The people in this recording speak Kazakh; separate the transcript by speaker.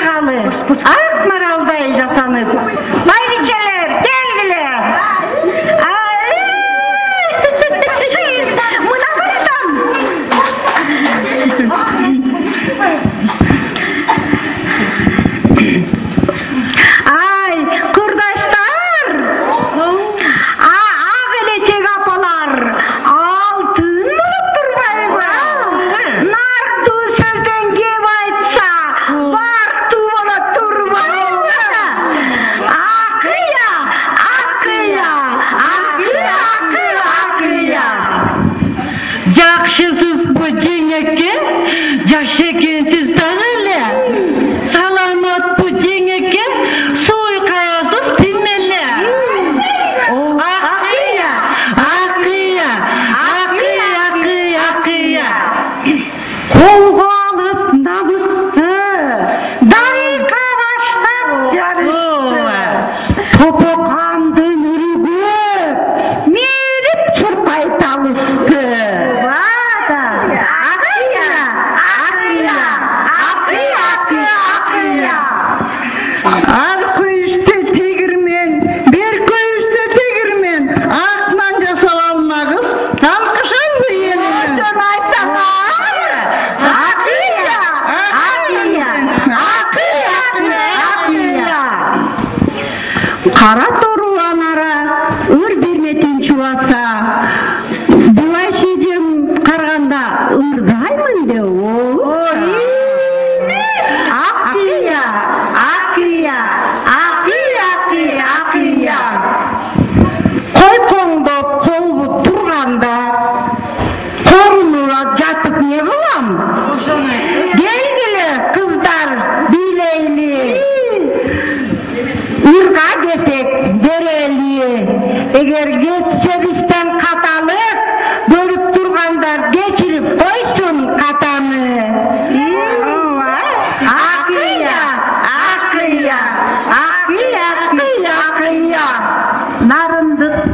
Speaker 1: чыгалы. Ак маралдай жасанып. Байбичелер, келгиле. Мына баратам. Ай, курдаштар. Ак элечек апалар. Алтын болуп турбайбы? Нартуу сөздөн кеп айтса, бартуу болот турбайбы? Акыя, акыя, акыя, акыя.
Speaker 2: Жакшысыз бу жеңекке, жаш экенсиз дагы эле. Саламат бу жеңекке, сой каясыз тимеле. Акыя, акыя, акыя, акыя, акыя.
Speaker 1: Колго алып набытты, дарыка баштап жарышты. Топокандын үрүгөп, мерип чурпай табышты. Акыя, акыя, акыя, акыя.
Speaker 2: Ар көйүстө тегирмен, бер көйүстө тегирмен. Артынан жасап алмагыз, талкышаңды енимен.
Speaker 1: Жөн айтсаңар. Акыя, акыя, акыя, акыя.
Speaker 2: Кара тору анара ыр берметин чубаса, булай шижем карганда ырдаймын де ол.
Speaker 1: Акыя, акыя, акыя, акыя.
Speaker 2: Койкоңдоп колбуп турганда, корунура жатып не кылам? Келгиле кыздар бийлейли. Урга десек берели. Эгер кетсебизден каталып, бөлүп тургандар кечирип койсун катаны.
Speaker 1: Акыя, акыя, акыя, акыя. Нарындык